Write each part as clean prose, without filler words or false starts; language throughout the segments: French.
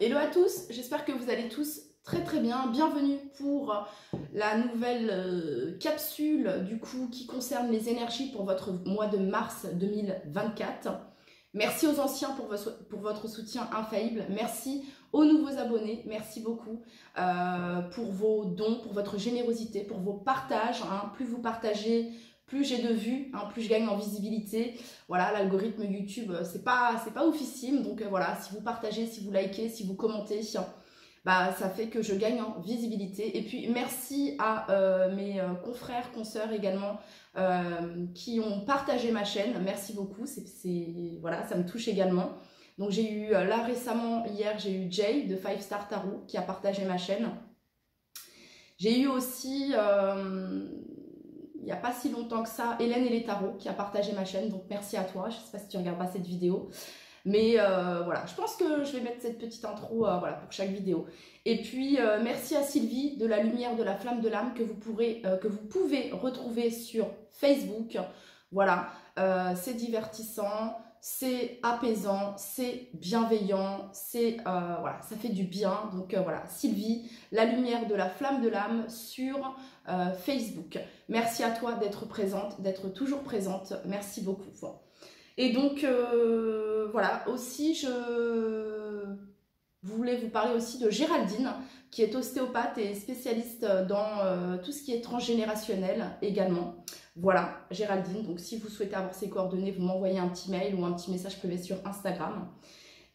Hello à tous, j'espère que vous allez tous très très bien. Bienvenue pour la nouvelle capsule du coup qui concerne les énergies pour votre mois de mars 2024. Merci aux anciens pour votre soutien infaillible. Merci aux nouveaux abonnés. Merci beaucoup pour vos dons, pour votre générosité, pour vos partages. Hein. Plus vous partagez, plus j'ai de vues, hein, plus je gagne en visibilité. Voilà, l'algorithme YouTube, c'est pas oufissime. Donc voilà, si vous partagez, si vous likez, si vous commentez, bah, ça fait que je gagne en visibilité. Et puis merci à mes confrères, consoeurs également qui ont partagé ma chaîne. Merci beaucoup, voilà, ça me touche également. Donc j'ai eu là récemment, hier, j'ai eu Jay de 5 Star Tarot qui a partagé ma chaîne. J'ai eu aussi, il n'y a pas si longtemps que ça, Hélène et les tarots qui a partagé ma chaîne. Donc merci à toi, je ne sais pas si tu regardes pas cette vidéo. Mais voilà, je pense que je vais mettre cette petite intro voilà, pour chaque vidéo. Et puis, merci à Sylvie de la lumière de la flamme de l'âme que vous pouvez retrouver sur Facebook. Voilà, c'est divertissant, c'est apaisant, c'est bienveillant, voilà, ça fait du bien. Donc voilà, Sylvie, la lumière de la flamme de l'âme sur Facebook. Merci à toi d'être présente, d'être toujours présente. Merci beaucoup. Et donc, voilà, aussi, je voulais vous parler aussi de Géraldine, qui est ostéopathe et spécialiste dans tout ce qui est transgénérationnel également. Voilà, Géraldine, donc si vous souhaitez avoir ses coordonnées, vous m'envoyez un petit mail ou un petit message privé sur Instagram.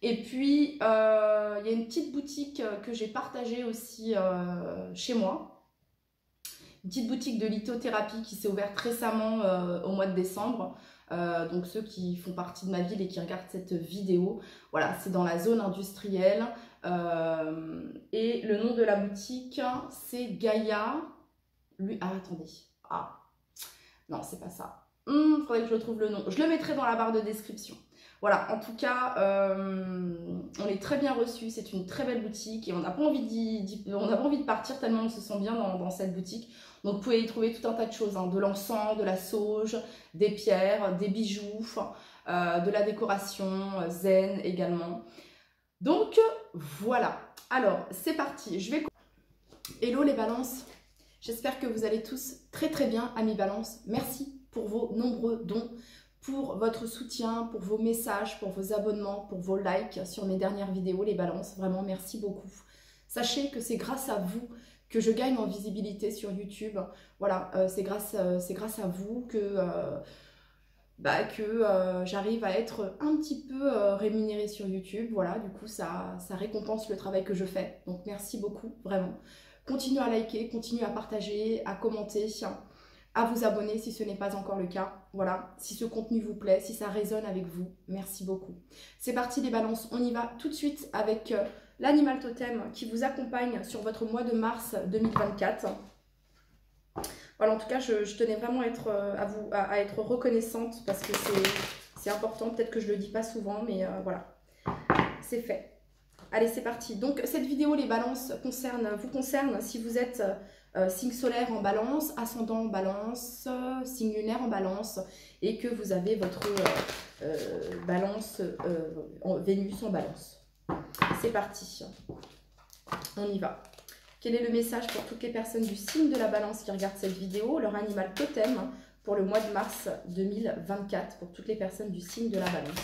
Et puis, il y a une petite boutique que j'ai partagée aussi chez moi. Une petite boutique de lithothérapie qui s'est ouverte récemment au mois de décembre. Donc ceux qui font partie de ma ville et qui regardent cette vidéo, voilà, c'est dans la zone industrielle. Et le nom de la boutique, c'est Gaïa. Ah, attendez. Ah, non, c'est pas ça. Faudrait que je retrouve le nom. Je le mettrai dans la barre de description. Voilà, en tout cas, on est très bien reçus. C'est une très belle boutique et on n'a pas envie de partir tellement on se sent bien dans cette boutique. Donc, vous pouvez y trouver tout un tas de choses, hein, de l'encens, de la sauge, des pierres, des bijoux, de la décoration zen également. Donc, voilà. Alors, c'est parti. Hello les balances. J'espère que vous allez tous très très bien, amis balances. Merci pour vos nombreux dons, pour votre soutien, pour vos messages, pour vos abonnements, pour vos likes sur mes dernières vidéos, les balances. Vraiment, merci beaucoup. Sachez que c'est grâce à vous que je gagne en visibilité sur YouTube. Voilà, c'est grâce à vous que, j'arrive à être un petit peu rémunérée sur YouTube. Voilà, du coup, ça récompense le travail que je fais. Donc, merci beaucoup, vraiment. Continuez à liker, continuez à partager, à commenter, à vous abonner si ce n'est pas encore le cas. Voilà, si ce contenu vous plaît, si ça résonne avec vous, merci beaucoup. C'est parti les balances, on y va tout de suite avec l'animal totem qui vous accompagne sur votre mois de mars 2024. Voilà, en tout cas, je tenais vraiment à être reconnaissante parce que c'est important. Peut-être que je le dis pas souvent, mais voilà, c'est fait. Allez, c'est parti. Donc, cette vidéo, les balances, vous concerne si vous êtes signe solaire en balance, ascendant en balance, signe lunaire en balance et que vous avez votre balance Vénus en balance. C'est parti. On y va. Quel est le message pour toutes les personnes du signe de la balance qui regardent cette vidéo, leur animal totem pour le mois de mars 2024 pour toutes les personnes du signe de la balance?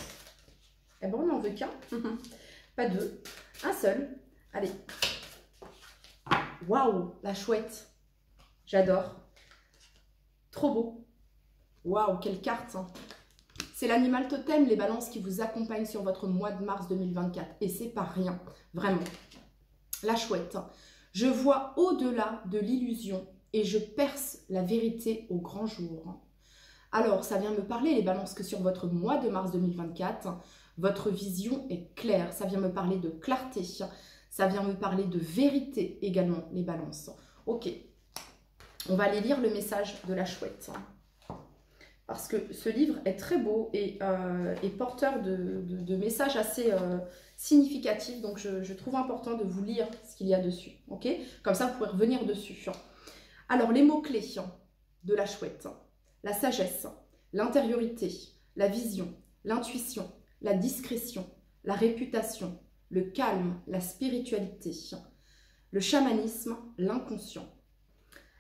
Eh ben, on n'en veut qu'un. Pas deux, un seul. Allez. Waouh, la chouette. J'adore. Trop beau. Waouh, quelle carte. C'est l'animal totem, les balances, qui vous accompagne sur votre mois de mars 2024. Et c'est pas rien, vraiment. La chouette. Je vois au-delà de l'illusion et je perce la vérité au grand jour. Alors, ça vient me parler, les balances, que sur votre mois de mars 2024, votre vision est claire. Ça vient me parler de clarté. Ça vient me parler de vérité également, les balances. Ok. On va aller lire le message de la chouette. Parce que ce livre est très beau et porteur de messages assez significatifs. Donc, je trouve important de vous lire ce qu'il y a dessus. Ok. Comme ça, vous pourrez revenir dessus. Alors, les mots-clés de la chouette. La sagesse, l'intériorité, la vision, l'intuition, la discrétion, la réputation, le calme, la spiritualité, le chamanisme, l'inconscient,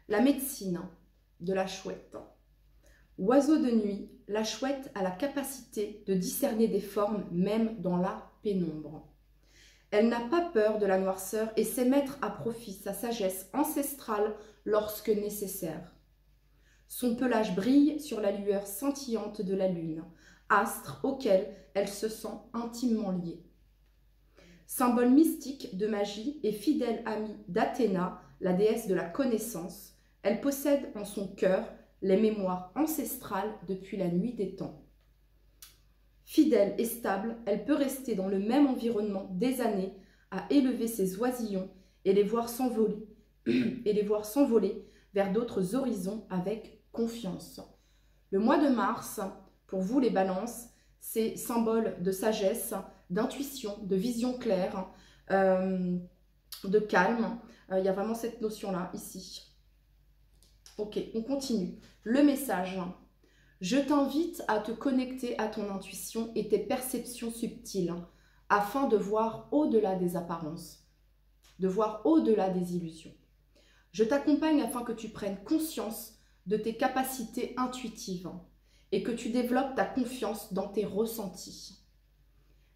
la médecine de la chouette. Oiseau de nuit, la chouette a la capacité de discerner des formes même dans la pénombre. Elle n'a pas peur de la noirceur et sait mettre à profit sa sagesse ancestrale lorsque nécessaire. Son pelage brille sur la lueur scintillante de la lune, astre auquel elle se sent intimement liée. Symbole mystique de magie et fidèle amie d'Athéna, la déesse de la connaissance, elle possède en son cœur les mémoires ancestrales depuis la nuit des temps. Fidèle et stable, elle peut rester dans le même environnement des années à élever ses oisillons et les voir s'envoler vers d'autres horizons avec confiance. Le mois de mars, pour vous les balances, c'est symbole de sagesse, d'intuition, de vision claire, de calme. Il y a vraiment cette notion-là ici. Ok, on continue. Le message. Je t'invite à te connecter à ton intuition et tes perceptions subtiles afin de voir au-delà des apparences, de voir au-delà des illusions. Je t'accompagne afin que tu prennes conscience de tes capacités intuitives et que tu développes ta confiance dans tes ressentis.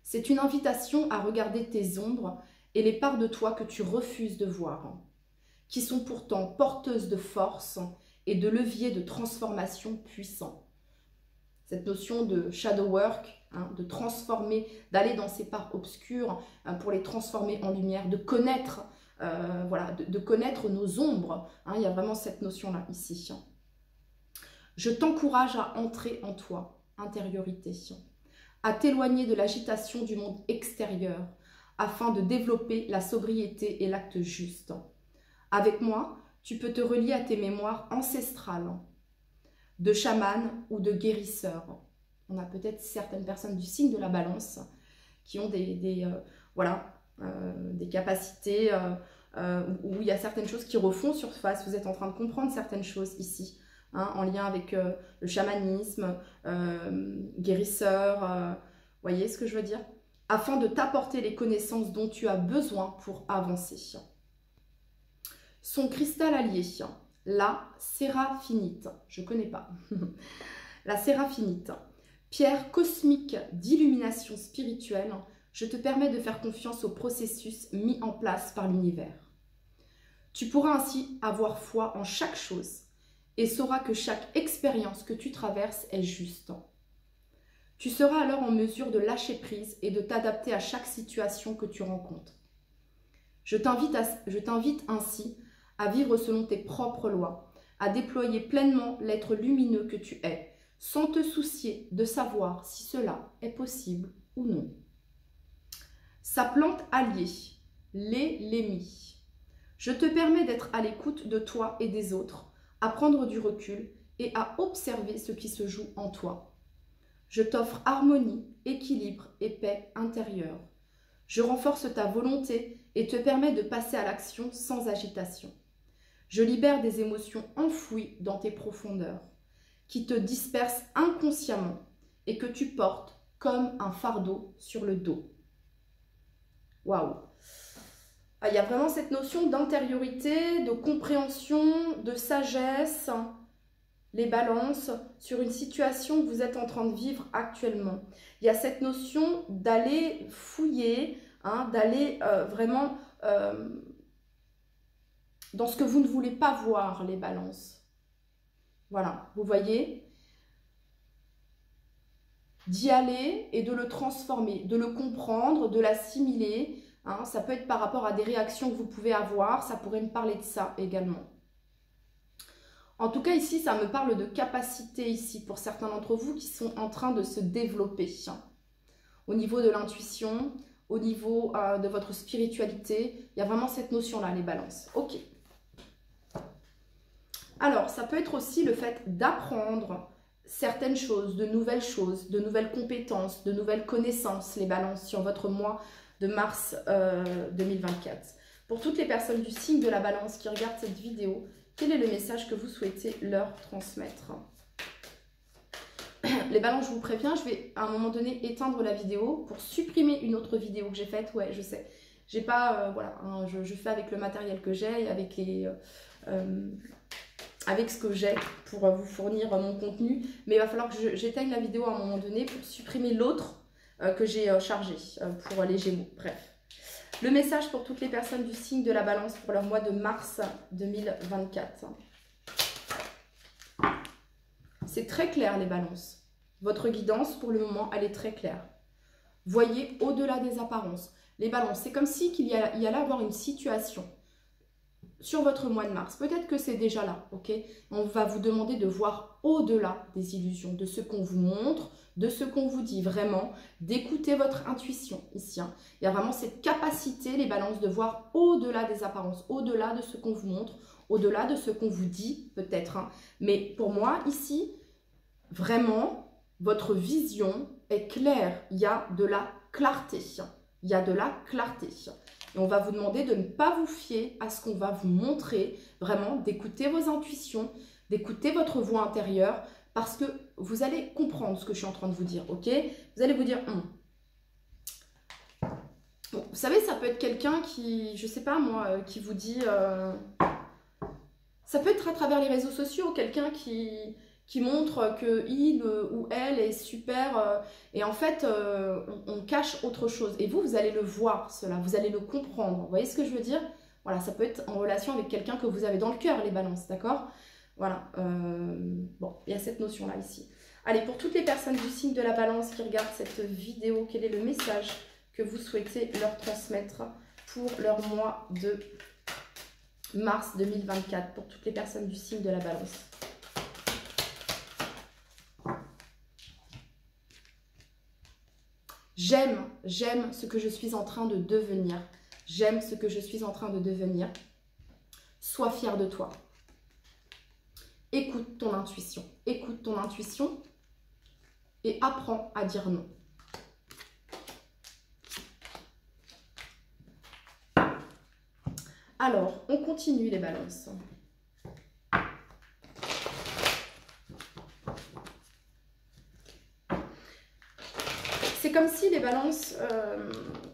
C'est une invitation à regarder tes ombres et les parts de toi que tu refuses de voir, qui sont pourtant porteuses de force et de leviers de transformation puissants. Cette notion de shadow work, de transformer, d'aller dans ces parts obscures pour les transformer en lumière, de connaître, de connaître nos ombres. Il y a vraiment cette notion-là ici. Je t'encourage à entrer en toi, intériorité, à t'éloigner de l'agitation du monde extérieur afin de développer la sobriété et l'acte juste. Avec moi, tu peux te relier à tes mémoires ancestrales, de chaman ou de guérisseur. On a peut-être certaines personnes du signe de la balance qui ont des capacités où il y a certaines choses qui refont surface. Vous êtes en train de comprendre certaines choses ici, en lien avec le chamanisme, guérisseur, voyez ce que je veux dire? Afin de t'apporter les connaissances dont tu as besoin pour avancer. Son cristal allié, la séraphinite, je ne connais pas, la séraphinite, pierre cosmique d'illumination spirituelle, je te permets de faire confiance au processus mis en place par l'univers. Tu pourras ainsi avoir foi en chaque chose et sauras que chaque expérience que tu traverses est juste. Tu seras alors en mesure de lâcher prise et de t'adapter à chaque situation que tu rencontres. Je t'invite ainsi à vivre selon tes propres lois, à déployer pleinement l'être lumineux que tu es, sans te soucier de savoir si cela est possible ou non. Sa plante alliée, l'élémie. Je te permets d'être à l'écoute de toi et des autres, à prendre du recul et à observer ce qui se joue en toi. Je t'offre harmonie, équilibre et paix intérieure. Je renforce ta volonté et te permets de passer à l'action sans agitation. Je libère des émotions enfouies dans tes profondeurs, qui te dispersent inconsciemment et que tu portes comme un fardeau sur le dos. Waouh! Il y a vraiment cette notion d'intériorité, de compréhension, de sagesse, les balances, sur une situation que vous êtes en train de vivre actuellement. Il y a cette notion d'aller fouiller, d'aller vraiment dans ce que vous ne voulez pas voir, les balances. Voilà, vous voyez? D'y aller et de le transformer, de le comprendre, de l'assimiler. Ça peut être par rapport à des réactions que vous pouvez avoir, ça pourrait me parler de ça également. En tout cas, ici, ça me parle de capacité ici pour certains d'entre vous qui sont en train de se développer. Au niveau de l'intuition, au niveau de votre spiritualité, il y a vraiment cette notion-là, les balances. Ok. Alors, ça peut être aussi le fait d'apprendre certaines choses, de nouvelles compétences, de nouvelles connaissances, les balances, sur votre mois de mars 2024. Pour toutes les personnes du signe de la balance qui regardent cette vidéo, quel est le message que vous souhaitez leur transmettre? Les balances, je vous préviens, je vais à un moment donné éteindre la vidéo pour supprimer une autre vidéo que j'ai faite. Ouais, je sais. J'ai pas, voilà, hein, je fais avec le matériel que j'ai, avec avec ce que j'ai pour vous fournir mon contenu. Mais il va falloir que j'éteigne la vidéo à un moment donné pour supprimer l'autre que j'ai chargé pour les Gémeaux. Bref. Le message pour toutes les personnes du signe de la Balance pour leur mois de mars 2024. C'est très clair les balances. Votre guidance pour le moment, elle est très claire. Voyez au-delà des apparences. Les balances, c'est comme si il y allait avoir une situation sur votre mois de mars. Peut-être que c'est déjà là, ok? On va vous demander de voir au-delà des illusions, de ce qu'on vous montre, de ce qu'on vous dit, vraiment, d'écouter votre intuition ici. Hein. Il y a vraiment cette capacité, les balances, de voir au-delà des apparences, au-delà de ce qu'on vous montre, au-delà de ce qu'on vous dit, peut-être. Hein. Mais pour moi, ici, vraiment, votre vision est claire. Il y a de la clarté. Il y a de la clarté. Et on va vous demander de ne pas vous fier à ce qu'on va vous montrer. Vraiment, d'écouter vos intuitions, d'écouter votre voix intérieure, parce que vous allez comprendre ce que je suis en train de vous dire, ok? Vous allez vous dire, Bon, vous savez, ça peut être quelqu'un qui, je sais pas moi, qui vous dit... Ça peut être à travers les réseaux sociaux, quelqu'un qui montre que il ou elle est super et en fait on cache autre chose et vous allez le voir cela, vous allez le comprendre, vous voyez ce que je veux dire? Voilà, ça peut être en relation avec quelqu'un que vous avez dans le cœur, les balances, d'accord? Voilà, bon, il y a cette notion là ici. Allez, pour toutes les personnes du signe de la Balance qui regardent cette vidéo, quel est le message que vous souhaitez leur transmettre pour leur mois de mars 2024, pour toutes les personnes du signe de la Balance? J'aime ce que je suis en train de devenir. J'aime ce que je suis en train de devenir. Sois fier de toi. Écoute ton intuition. Écoute ton intuition et apprends à dire non. Alors, on continue les balances. C'est comme si les balances,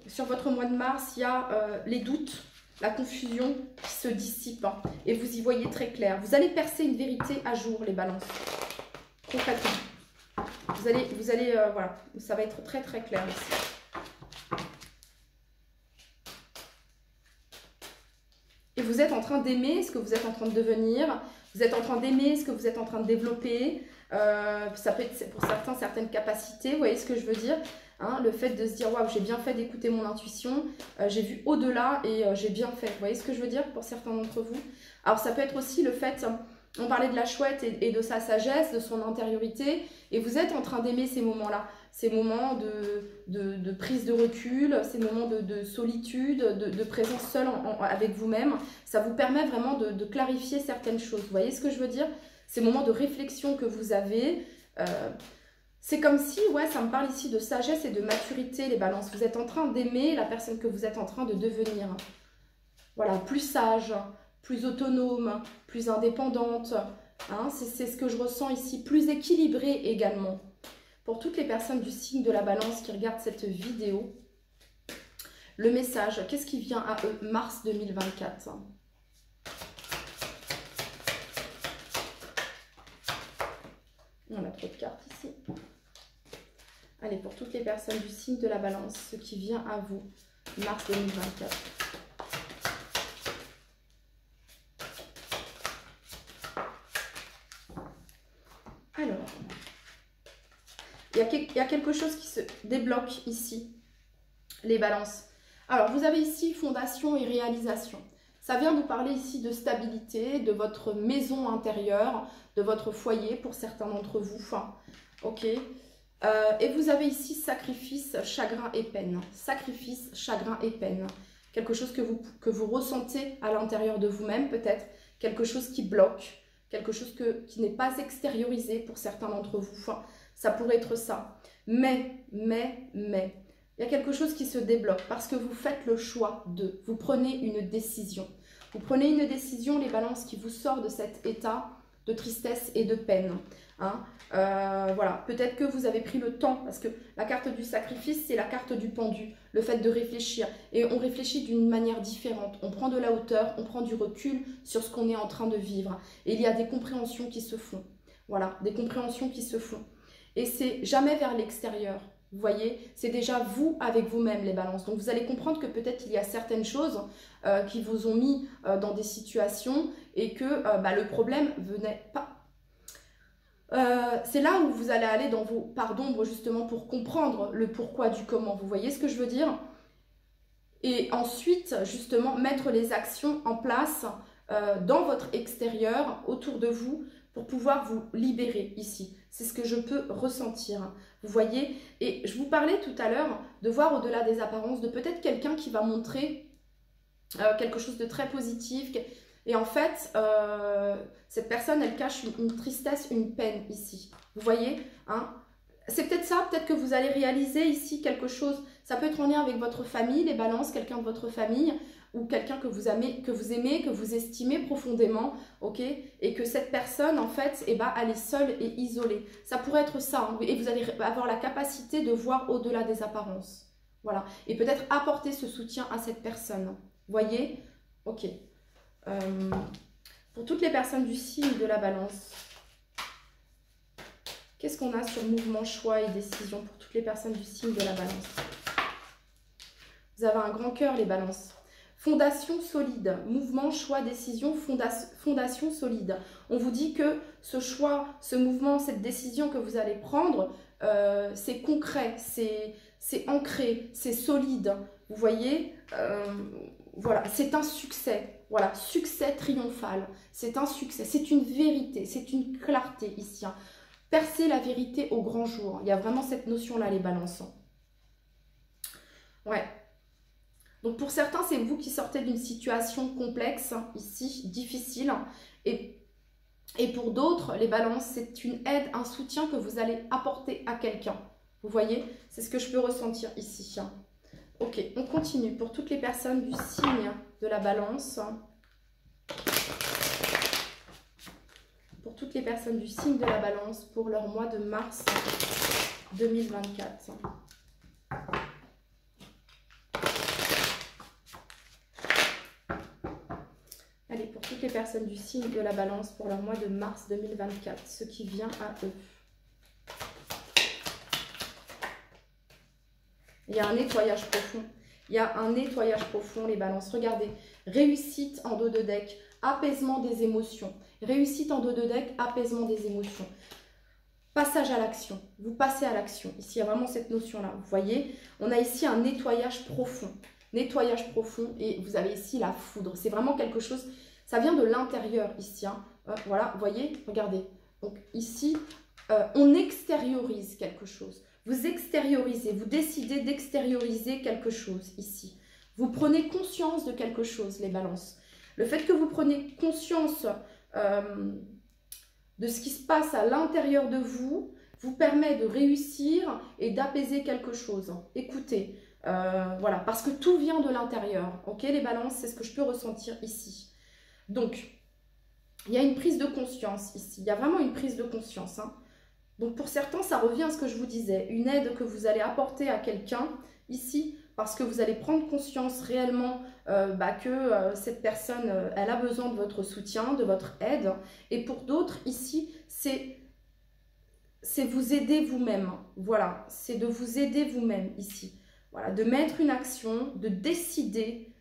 sur votre mois de mars, il y a les doutes, la confusion qui se dissipe. Hein, et vous y voyez très clair. Vous allez percer une vérité à jour, les balances. Concrètement. Vous allez voilà, ça va être très très clair ici. Et vous êtes en train d'aimer ce que vous êtes en train de devenir. Vous êtes en train d'aimer ce que vous êtes en train de développer. Ça peut être pour certains certaines capacités, vous voyez ce que je veux dire, hein, le fait de se dire waouh, j'ai bien fait d'écouter mon intuition, j'ai vu au-delà et j'ai bien fait, vous voyez ce que je veux dire pour certains d'entre vous. Alors ça peut être aussi le fait, on parlait de la chouette et de sa sagesse, de son intériorité, et vous êtes en train d'aimer ces moments-là, ces moments de prise de recul, ces moments de solitude, de présence seule avec vous-même. Ça vous permet vraiment de clarifier certaines choses, vous voyez ce que je veux dire? Ces moments de réflexion que vous avez, c'est comme si, ouais, ça me parle ici de sagesse et de maturité, les balances. Vous êtes en train d'aimer la personne que vous êtes en train de devenir. Voilà, plus sage, plus autonome, plus indépendante. Hein, c'est ce que je ressens ici, plus équilibrée également. Pour toutes les personnes du signe de la Balance qui regardent cette vidéo, le message, qu'est-ce qui vient à eux, mars 2024 ? On a trop de cartes ici. Allez, pour toutes les personnes du signe de la Balance, ce qui vient à vous, mars 2024. Alors, il y a quelque chose qui se débloque ici, les balances. Alors, vous avez ici fondation et réalisation. Ça vient nous parler ici de stabilité, de votre maison intérieure, de votre foyer pour certains d'entre vous. Enfin, ok. Et vous avez ici sacrifice, chagrin et peine. Sacrifice, chagrin et peine. Quelque chose que vous ressentez à l'intérieur de vous-même peut-être. Quelque chose qui bloque. Quelque chose qui n'est pas extériorisé pour certains d'entre vous. Enfin, ça pourrait être ça. Mais, il y a quelque chose qui se débloque parce que vous faites le choix de, vous prenez une décision. Vous prenez une décision, les balances, qui vous sort de cet état de tristesse et de peine. Hein. Voilà, peut-être que vous avez pris le temps, parce que la carte du sacrifice, c'est la carte du pendu, le fait de réfléchir. Et on réfléchit d'une manière différente. On prend de la hauteur, on prend du recul sur ce qu'on est en train de vivre. Et il y a des compréhensions qui se font. Voilà, des compréhensions qui se font. Et c'est jamais vers l'extérieur. Vous voyez, c'est déjà vous avec vous-même, les balances. Donc vous allez comprendre que peut-être il y a certaines choses qui vous ont mis dans des situations et que le problème venait pas. C'est là où vous allez aller dans vos parts d'ombre justement pour comprendre le pourquoi du comment. Vous voyez ce que je veux dire? Et ensuite, justement, mettre les actions en place dans votre extérieur, autour de vous, pour pouvoir vous libérer ici. C'est ce que je peux ressentir. Vous voyez? Et je vous parlais tout à l'heure de voir au-delà des apparences, de peut-être quelqu'un qui va montrer quelque chose de très positif. Et en fait, cette personne, elle cache une tristesse, une peine ici. Vous voyez, hein? C'est peut-être ça, peut-être que vous allez réaliser ici quelque chose. Ça peut être en lien avec votre famille, les balances, quelqu'un de votre famille, ou quelqu'un que vous aimez, que vous estimez profondément, ok? Et que cette personne, en fait, elle est seule et isolée. Ça pourrait être ça, hein, et vous allez avoir la capacité de voir au-delà des apparences. Voilà. Et peut-être apporter ce soutien à cette personne. Voyez? Ok. Pour toutes les personnes du signe de la balance, qu'est-ce qu'on a sur mouvement, choix et décision pour toutes les personnes du signe de la balance? Vous avez un grand cœur, les balances. Fondation solide, mouvement, choix, décision, fondation solide. On vous dit que ce choix, ce mouvement, cette décision que vous allez prendre, c'est concret, c'est ancré, c'est solide. Vous voyez, voilà, c'est un succès. Voilà, succès triomphal. C'est un succès, c'est une vérité, c'est une clarté ici. Hein. Percer la vérité au grand jour. Il y a vraiment cette notion-là, les balances. Ouais. Donc pour certains, c'est vous qui sortez d'une situation complexe, ici, difficile. Et pour d'autres, les balances, c'est une aide, un soutien que vous allez apporter à quelqu'un. Vous voyez? C'est ce que je peux ressentir ici. Ok, on continue. Pour toutes les personnes du signe de la balance. Pour toutes les personnes du signe de la balance, pour leur mois de mars 2024. Allez, pour toutes les personnes du signe de la balance pour leur mois de mars 2024, ce qui vient à eux. Il y a un nettoyage profond. Il y a un nettoyage profond, les balances. Regardez, réussite en dos de deck, apaisement des émotions. Réussite en dos de deck, apaisement des émotions. Passage à l'action. Vous passez à l'action. Ici, il y a vraiment cette notion-là. Vous voyez, on a ici un nettoyage profond. Nettoyage profond et vous avez ici la foudre. C'est vraiment quelque chose, ça vient de l'intérieur ici. Hein. Voilà, vous voyez, regardez. Donc ici, on extériorise quelque chose. Vous extériorisez, vous décidez d'extérioriser quelque chose ici. Vous prenez conscience de quelque chose, les balances. Le fait que vous preniez conscience de ce qui se passe à l'intérieur de vous, vous permet de réussir et d'apaiser quelque chose. Écoutez, voilà, parce que tout vient de l'intérieur. Ok, les balances, c'est ce que je peux ressentir ici. Donc, il y a une prise de conscience ici. Il y a vraiment une prise de conscience. Hein. Donc, pour certains, ça revient à ce que je vous disais. Une aide que vous allez apporter à quelqu'un ici, parce que vous allez prendre conscience réellement que cette personne, elle a besoin de votre soutien, de votre aide. Et pour d'autres, ici, c'est vous aider vous-même. Voilà, c'est de vous aider vous-même ici. Voilà, de mettre une action, de décider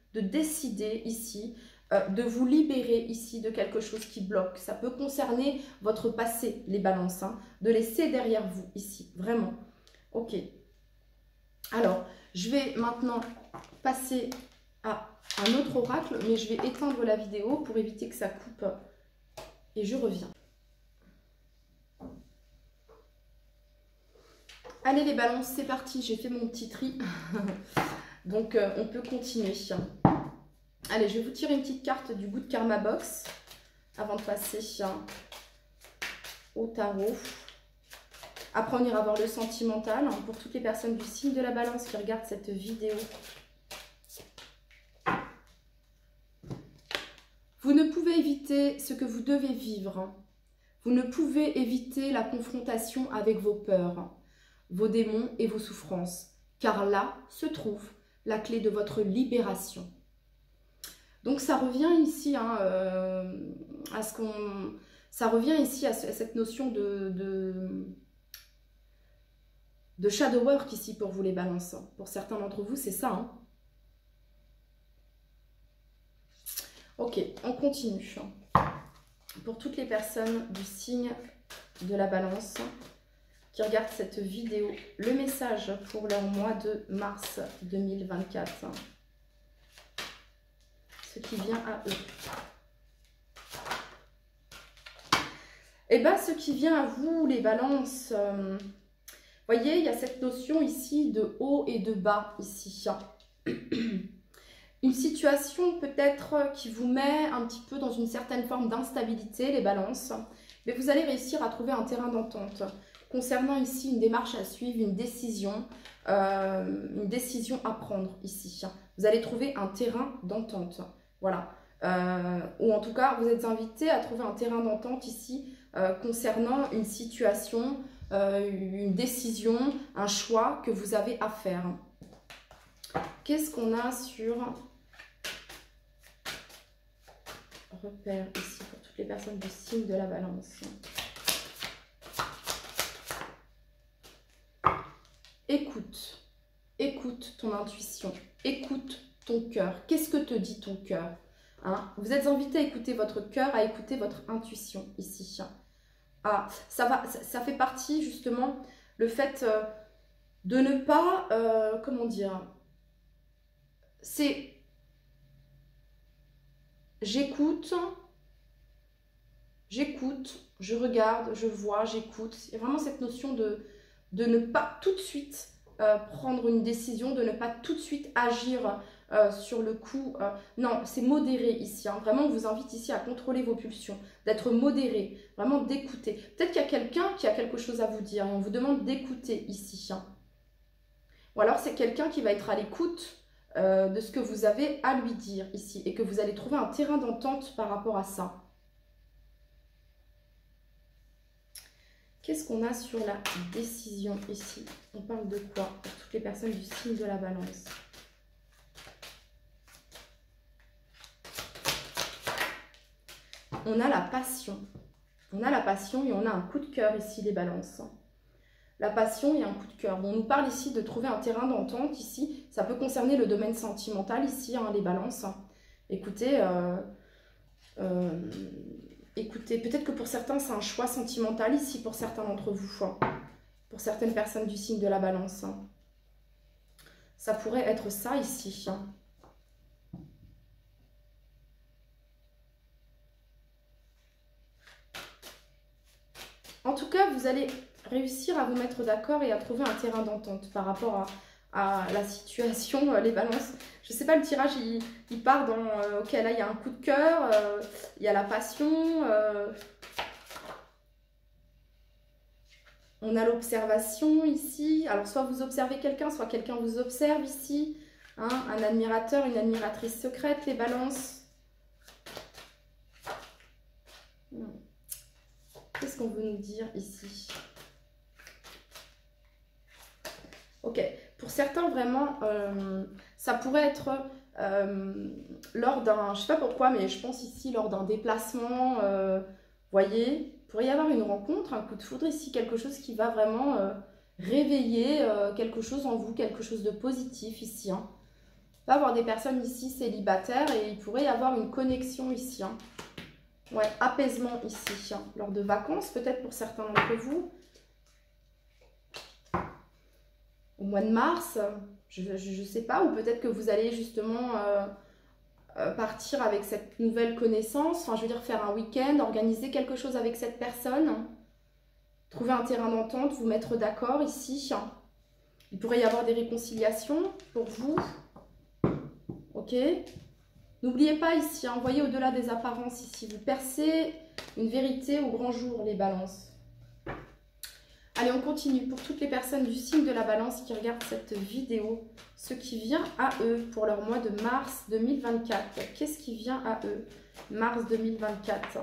ici, de vous libérer ici de quelque chose qui bloque. Ça peut concerner votre passé, les balances, hein, de laisser derrière vous ici, vraiment. Ok. Alors, je vais maintenant passer à un autre oracle, mais je vais éteindre la vidéo pour éviter que ça coupe et je reviens. Allez les balances, c'est parti, j'ai fait mon petit tri. Donc on peut continuer. Allez, je vais vous tirer une petite carte du Good Karma Box avant de passer au tarot. Après, on ira voir le sentimental pour toutes les personnes du signe de la balance qui regardent cette vidéo. Vous ne pouvez éviter ce que vous devez vivre. Vous ne pouvez éviter la confrontation avec vos peurs, vos démons et vos souffrances, car là se trouve la clé de votre libération. Donc ça revient ici à ce qu'on... Ça revient ici à cette notion de shadow work ici pour vous les balances. Pour certains d'entre vous, c'est ça. Hein. Ok, on continue. Pour toutes les personnes du signe de la balance qui regardent cette vidéo, le message pour leur mois de mars 2024. Ce qui vient à eux. Et bien, ce qui vient à vous, les balances, voyez, il y a cette notion ici de haut et de bas, ici. Une situation peut-être qui vous met un petit peu dans une certaine forme d'instabilité, les balances, mais vous allez réussir à trouver un terrain d'entente. Concernant ici une démarche à suivre, une décision à prendre ici. Vous allez trouver un terrain d'entente, voilà. Ou en tout cas, vous êtes invité à trouver un terrain d'entente ici concernant une situation, une décision, un choix que vous avez à faire. Qu'est-ce qu'on a sur repère ici pour toutes les personnes du signe de la balance? Écoute, écoute ton intuition, écoute ton cœur. Qu'est-ce que te dit ton cœur? Hein? Vous êtes invité à écouter votre cœur, à écouter votre intuition ici. Ah, ça fait partie justement le fait de ne pas, comment dire, c'est j'écoute, je regarde, je vois, j'écoute. Il y a vraiment cette notion de ne pas tout de suite prendre une décision, de ne pas tout de suite agir sur le coup. Non, c'est modéré ici. Hein. Vraiment, on vous invite ici à contrôler vos pulsions, d'être modéré, vraiment d'écouter. Peut-être qu'il y a quelqu'un qui a quelque chose à vous dire et on vous demande d'écouter ici. Hein. Ou alors, c'est quelqu'un qui va être à l'écoute de ce que vous avez à lui dire ici et que vous allez trouver un terrain d'entente par rapport à ça. Qu'est-ce qu'on a sur la décision ici? On parle de quoi pour toutes les personnes du signe de la balance? On a la passion. On a la passion et on a un coup de cœur ici, les balances. La passion et un coup de cœur. Bon, on nous parle ici de trouver un terrain d'entente ici. Ça peut concerner le domaine sentimental ici, hein, les balances. Écoutez, écoutez, peut-être que pour certains, c'est un choix sentimental ici, pour certains d'entre vous. Hein, pour certaines personnes du signe de la balance. Hein. Ça pourrait être ça ici. Hein. En tout cas, vous allez réussir à vous mettre d'accord et à trouver un terrain d'entente par rapport à la situation, les balances. Je ne sais pas, le tirage, il part dans... ok, là, il y a un coup de cœur, il y a la passion. On a l'observation ici. Alors, soit vous observez quelqu'un, soit quelqu'un vous observe ici. Hein, un admirateur, une admiratrice secrète, les balances. Qu'est-ce qu'on veut nous dire ici? Ok, pour certains vraiment, ça pourrait être lors d'un, je sais pas pourquoi, mais je pense ici lors d'un déplacement, voyez, il pourrait y avoir une rencontre, un coup de foudre ici, quelque chose qui va vraiment réveiller quelque chose en vous, quelque chose de positif ici. Hein. Il va y avoir des personnes ici célibataires et il pourrait y avoir une connexion ici. Hein. Ouais, apaisement ici, hein, lors de vacances, peut-être pour certains d'entre vous. Au mois de mars, je ne sais pas, ou peut-être que vous allez justement partir avec cette nouvelle connaissance, enfin je veux dire faire un week-end, organiser quelque chose avec cette personne, trouver un terrain d'entente, vous mettre d'accord ici. Il pourrait y avoir des réconciliations pour vous, ok. N'oubliez pas ici, hein, voyez au-delà des apparences ici, vous percez une vérité au grand jour, les balances. Allez, on continue. Pour toutes les personnes du signe de la balance qui regardent cette vidéo, ce qui vient à eux pour leur mois de mars 2024. Qu'est-ce qui vient à eux? Mars 2024.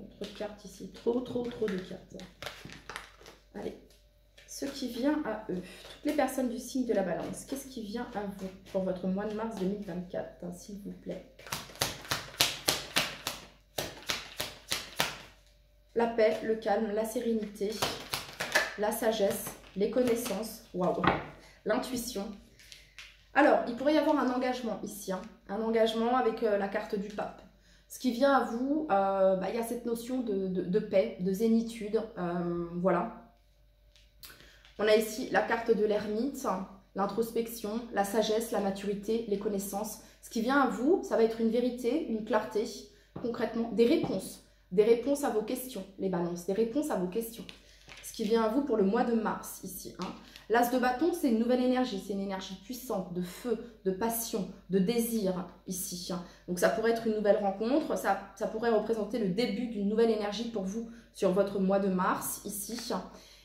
trop de cartes ici. Trop de cartes. Allez. Ce qui vient à eux. Toutes les personnes du signe de la balance. Qu'est-ce qui vient à vous pour votre mois de mars 2024, hein, s'il vous plaît? La paix, le calme, la sérénité, la sagesse, les connaissances. Waouh. L'intuition. Alors, il pourrait y avoir un engagement ici. Hein, un engagement avec la carte du pape. Ce qui vient à vous, il y a cette notion de paix, de zénitude. Voilà. On a ici la carte de l'ermite, l'introspection, la sagesse, la maturité, les connaissances. Ce qui vient à vous, ça va être une vérité, une clarté, concrètement, des réponses à vos questions, les balances, des réponses à vos questions. Ce qui vient à vous pour le mois de mars, ici. Hein. L'as de bâton, c'est une nouvelle énergie, c'est une énergie puissante, de feu, de passion, de désir, ici. Hein. Donc ça pourrait être une nouvelle rencontre, ça pourrait représenter le début d'une nouvelle énergie pour vous sur votre mois de mars, ici.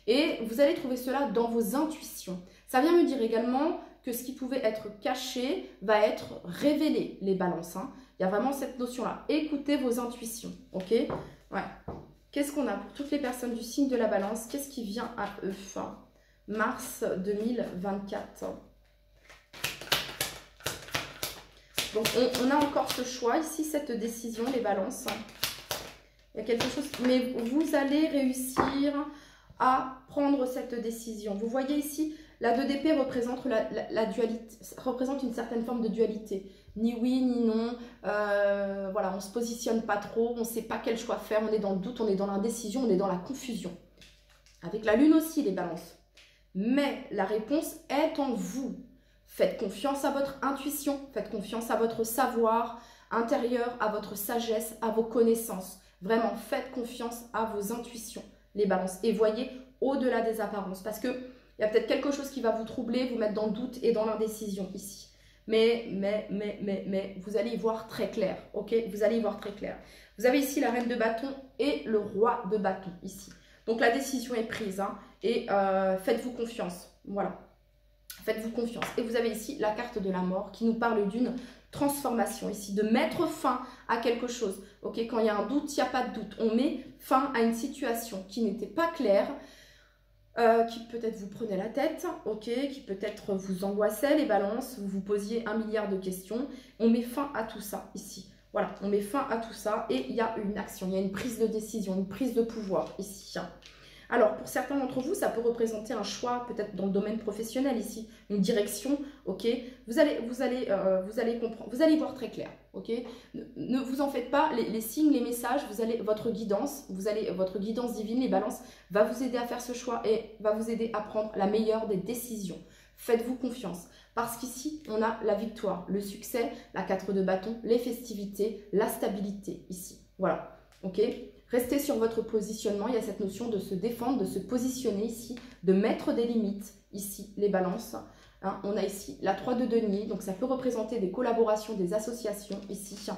Et vous allez trouver cela dans vos intuitions. Ça vient me dire également que ce qui pouvait être caché va être révélé, les balances. Hein. Il y a vraiment cette notion-là. Écoutez vos intuitions, ok? Ouais. Qu'est-ce qu'on a pour toutes les personnes du signe de la balance? Qu'est-ce qui vient à eux? Mars 2024. Donc, on a encore ce choix ici, cette décision, les balances. Il y a quelque chose, mais vous allez réussir à prendre cette décision. Vous voyez ici, la 2 d'épée représente la dualité, représente une certaine forme de dualité. Ni oui, ni non. Voilà, on ne se positionne pas trop, on ne sait pas quel choix faire, on est dans le doute, on est dans l'indécision, on est dans la confusion. Avec la lune aussi, les balances. Mais la réponse est en vous. Faites confiance à votre intuition, faites confiance à votre savoir intérieur, à votre sagesse, à vos connaissances. Vraiment, faites confiance à vos intuitions, les balances. Et voyez au-delà des apparences. Parce qu'il y a peut-être quelque chose qui va vous troubler, vous mettre dans le doute et dans l'indécision ici. Mais, vous allez y voir très clair, ok? Vous allez y voir très clair. Vous avez ici la reine de bâton et le roi de bâton, ici. Donc, la décision est prise, hein, et faites-vous confiance, voilà. Faites-vous confiance. Et vous avez ici la carte de la mort qui nous parle d'une transformation ici, de mettre fin à quelque chose. Ok, quand il y a un doute, il n'y a pas de doute. On met fin à une situation qui n'était pas claire, qui peut-être vous prenait la tête, ok, qui peut-être vous angoissait, les balances, vous vous posiez 1 milliard de questions. On met fin à tout ça ici. Voilà, on met fin à tout ça et il y a une action, il y a une prise de décision, une prise de pouvoir ici. Alors, pour certains d'entre vous, ça peut représenter un choix, peut-être dans le domaine professionnel ici, une direction, ok. Vous allez comprendre, vous allez voir très clair, ok. Ne vous en faites pas, les signes, les messages, votre guidance divine, les balances, va vous aider à faire ce choix et va vous aider à prendre la meilleure des décisions. Faites-vous confiance, parce qu'ici, on a la victoire, le succès, la 4 de bâton, les festivités, la stabilité ici, voilà, ok. Restez sur votre positionnement, il y a cette notion de se défendre, de se positionner ici, de mettre des limites ici, les balances. Hein, on a ici la 3 de denier, donc ça peut représenter des collaborations, des associations ici.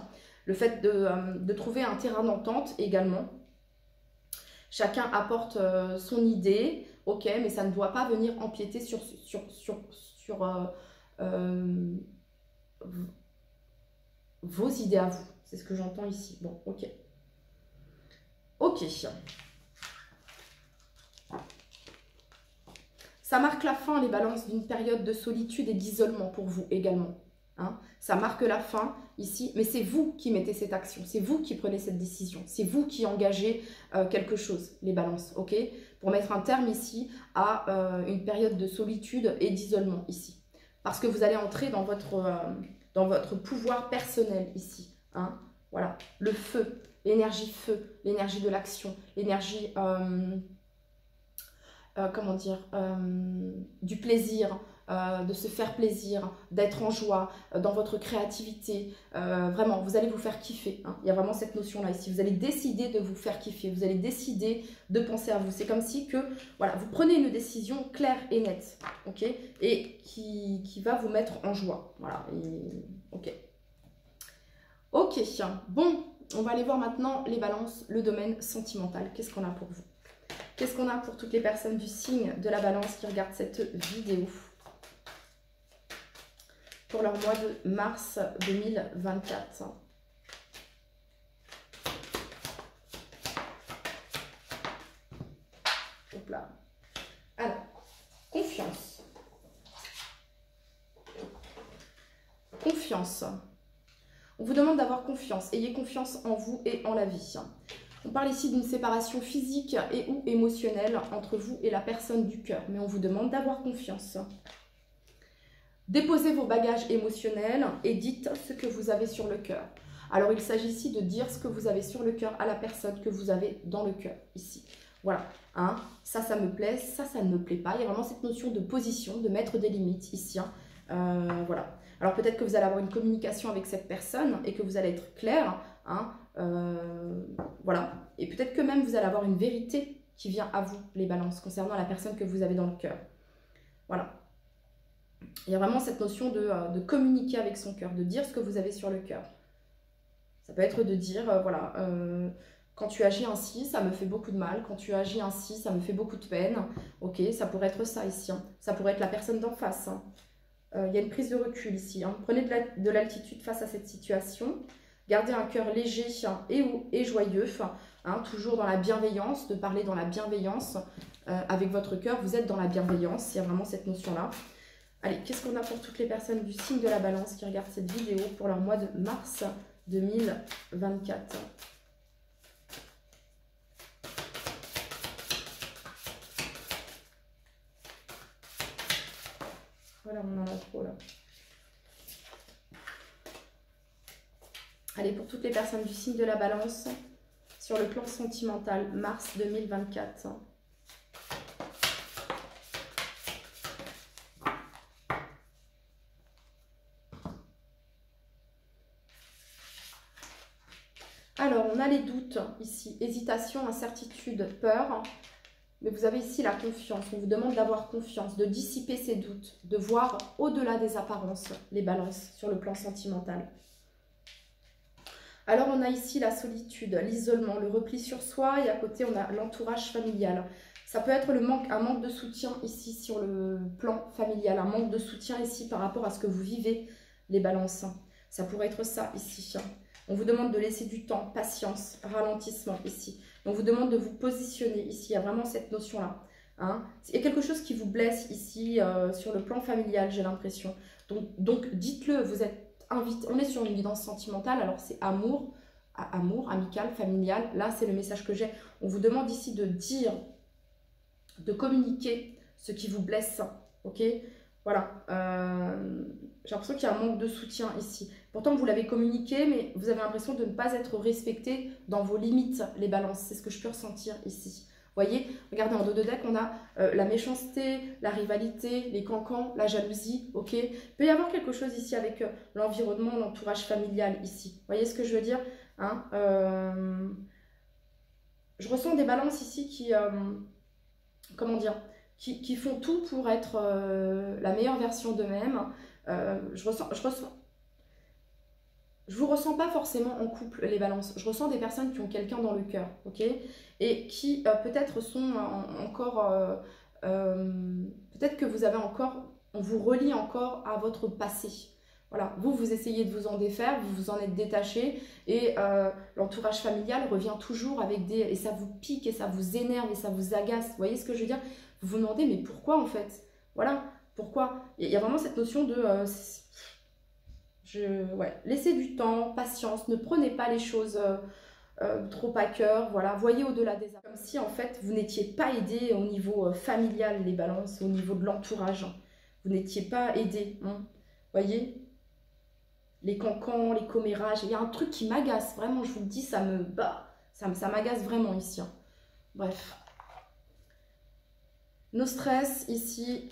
Le fait de trouver un terrain d'entente également. Chacun apporte son idée, ok, mais ça ne doit pas venir empiéter sur vos idées à vous. C'est ce que j'entends ici. Bon, ok. Ok. Ça marque la fin, les balances, d'une période de solitude et d'isolement pour vous également. Hein. Ça marque la fin ici, mais c'est vous qui mettez cette action, c'est vous qui prenez cette décision, c'est vous qui engagez quelque chose, les balances, ok? Pour mettre un terme ici à une période de solitude et d'isolement ici. Parce que vous allez entrer dans votre pouvoir personnel ici. Hein. Voilà, le feu. L'énergie feu, l'énergie de l'action, l'énergie, du plaisir, de se faire plaisir, d'être en joie, dans votre créativité. Vraiment, vous allez vous faire kiffer. Hein. Il y a vraiment cette notion-là ici. Vous allez décider de vous faire kiffer. Vous allez décider de penser à vous. C'est comme si que, voilà, vous prenez une décision claire et nette, ok, et qui va vous mettre en joie. Voilà, ok. Ok, bon. On va aller voir maintenant les balances, le domaine sentimental. Qu'est-ce qu'on a pour vous? Qu'est-ce qu'on a pour toutes les personnes du signe de la balance qui regardent cette vidéo? Pour leur mois de mars 2024. là. Alors, confiance. Confiance. On vous demande d'avoir confiance. Ayez confiance en vous et en la vie. On parle ici d'une séparation physique et ou émotionnelle entre vous et la personne du cœur. Mais on vous demande d'avoir confiance. Déposez vos bagages émotionnels et dites ce que vous avez sur le cœur. Alors, il s'agit ici de dire ce que vous avez sur le cœur à la personne que vous avez dans le cœur, ici. Voilà, hein, ça me plaît, ça ne me plaît pas. Il y a vraiment cette notion de position, de mettre des limites ici. Hein. Voilà. Alors, peut-être que vous allez avoir une communication avec cette personne et que vous allez être clair. Hein, voilà. Et peut-être que même vous allez avoir une vérité qui vient à vous, les balances, concernant la personne que vous avez dans le cœur. Voilà. Il y a vraiment cette notion de communiquer avec son cœur, de dire ce que vous avez sur le cœur. Ça peut être de dire, voilà, quand tu agis ainsi, ça me fait beaucoup de mal. Quand tu agis ainsi, ça me fait beaucoup de peine. Ok, ça pourrait être ça ici. Hein. Ça pourrait être la personne d'en face. Hein. Il y a une prise de recul ici. Hein. Prenez de l'altitude face à cette situation. Gardez un cœur léger et joyeux. Hein, toujours dans la bienveillance, de parler dans la bienveillance. Avec votre cœur, vous êtes dans la bienveillance. Il y a vraiment cette notion-là. Allez, qu'est-ce qu'on a pour toutes les personnes du signe de la balance qui regardent cette vidéo pour leur mois de mars 2024. Voilà, on en a trop là. Allez, pour toutes les personnes du signe de la balance, sur le plan sentimental, mars 2024. Alors, on a les doutes ici, hésitation, incertitude, peur. Mais vous avez ici la confiance. On vous demande d'avoir confiance, de dissiper ces doutes, de voir au-delà des apparences, les balances, sur le plan sentimental. Alors, on a ici la solitude, l'isolement, le repli sur soi. Et à côté, on a l'entourage familial. Ça peut être un manque de soutien ici sur le plan familial. Un manque de soutien ici par rapport à ce que vous vivez, les balances. Ça pourrait être ça ici. On vous demande de laisser du temps, patience, ralentissement ici. On vous demande de vous positionner ici. Il y a vraiment cette notion-là. Hein. Il y a quelque chose qui vous blesse ici sur le plan familial, j'ai l'impression. Donc dites-le, vous êtes invité. On est sur une guidance sentimentale, alors c'est amour, amical, familial. Là, c'est le message que j'ai. On vous demande ici de dire, de communiquer ce qui vous blesse. Ok ? Voilà, j'ai l'impression qu'il y a un manque de soutien ici. Pourtant, vous l'avez communiqué, mais vous avez l'impression de ne pas être respecté dans vos limites, les balances. C'est ce que je peux ressentir ici. Vous voyez, regardez, en dos de deck, on a la méchanceté, la rivalité, les cancans, la jalousie, ok. Il peut y avoir quelque chose ici avec l'environnement, l'entourage familial ici. Vous voyez ce que je veux dire, hein, je ressens des balances ici qui, comment dire, qui font tout pour être la meilleure version d'eux-mêmes. Je vous ressens pas forcément en couple, les balances. Je ressens des personnes qui ont quelqu'un dans le cœur, ok, et qui peut-être sont encore... peut-être que vous avez encore... On vous relie encore à votre passé. Voilà, vous essayez de vous en défaire, vous vous en êtes détaché, et l'entourage familial revient toujours avec des... Et ça vous pique, et ça vous énerve, et ça vous agace. Vous voyez ce que je veux dire? Vous vous demandez, mais pourquoi en fait? Voilà, pourquoi? Il y a vraiment cette notion de... laissez du temps, patience, ne prenez pas les choses trop à cœur, voilà, voyez au-delà des... Comme si en fait vous n'étiez pas aidé au niveau familial, les balances, au niveau de l'entourage. Vous n'étiez pas aidé, hein. Voyez, les cancans, les commérages, il y a un truc qui m'agace, vraiment, je vous le dis, ça m'agace vraiment ici. Hein. Bref. Nos stress ici,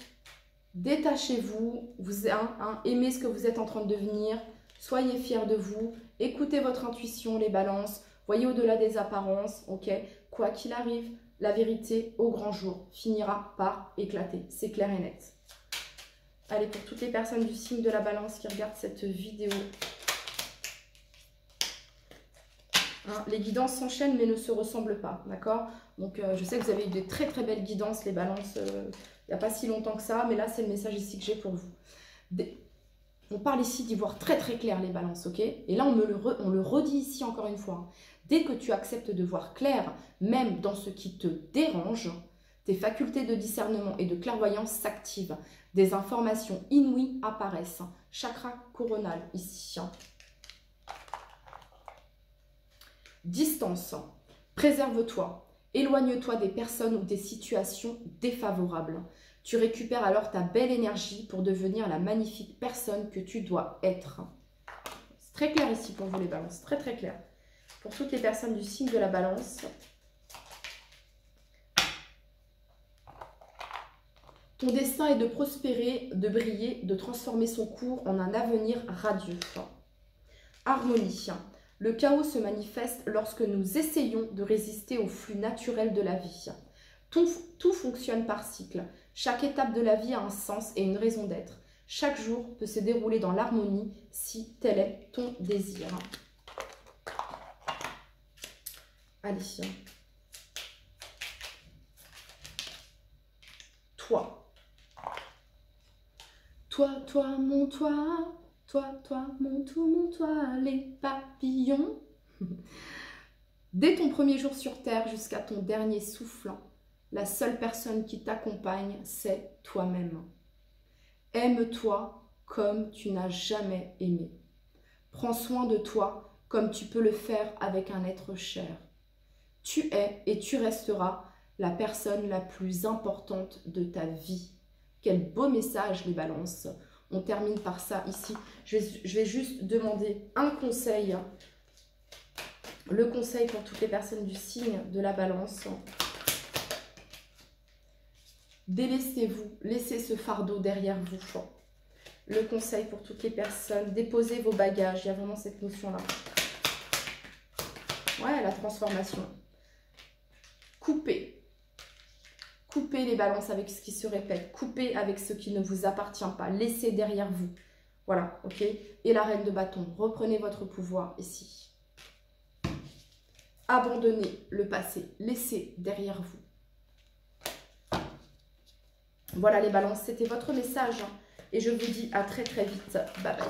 détachez-vous, aimez ce que vous êtes en train de devenir, soyez fiers de vous, écoutez votre intuition, les balances, voyez au-delà des apparences, ok? Quoi qu'il arrive, la vérité au grand jour finira par éclater, c'est clair et net. Allez, pour toutes les personnes du signe de la balance qui regardent cette vidéo, hein, les guidances s'enchaînent mais ne se ressemblent pas, d'accord? Donc je sais que vous avez eu de très très belles guidances, les balances, il n'y a pas si longtemps que ça, mais là c'est le message ici que j'ai pour vous. On parle ici d'y voir très très clair, les balances, ok? Et là on le redit ici encore une fois, hein. Dès que tu acceptes de voir clair, même dans ce qui te dérange, Tes facultés de discernement et de clairvoyance s'activent. Des informations inouïes apparaissent. Chakra coronal ici. Distance. Préserve-toi. Éloigne-toi des personnes ou des situations défavorables. Tu récupères alors ta belle énergie pour devenir la magnifique personne que tu dois être. C'est très clair ici pour vous les balances, très très clair. Pour toutes les personnes du signe de la balance. Ton destin est de prospérer, de briller, de transformer son cours en un avenir radieux. Harmonie. Le chaos se manifeste lorsque nous essayons de résister au flux naturel de la vie. Tout fonctionne par cycle. Chaque étape de la vie a un sens et une raison d'être. Chaque jour peut se dérouler dans l'harmonie si tel est ton désir. Allez. Toi. Toi, mon toi. Toi, mon tout, mon toi, les papillons. Dès ton premier jour sur Terre jusqu'à ton dernier souffle, la seule personne qui t'accompagne, c'est toi-même. Aime-toi comme tu n'as jamais aimé. Prends soin de toi comme tu peux le faire avec un être cher. Tu es et tu resteras la personne la plus importante de ta vie. Quel beau message, les balances. On termine par ça ici. Je vais juste demander un conseil. Le conseil pour toutes les personnes du signe de la balance. Délaissez-vous. Laissez ce fardeau derrière vous. Le conseil pour toutes les personnes. Déposez vos bagages. Il y a vraiment cette notion-là. Ouais, la transformation. Coupez. Coupez les balances avec ce qui se répète. Coupez avec ce qui ne vous appartient pas. Laissez derrière vous. Voilà, ok. Et la reine de bâton. Reprenez votre pouvoir ici. Abandonnez le passé. Laissez derrière vous. Voilà les balances. C'était votre message. Et je vous dis à très très vite. Bye bye.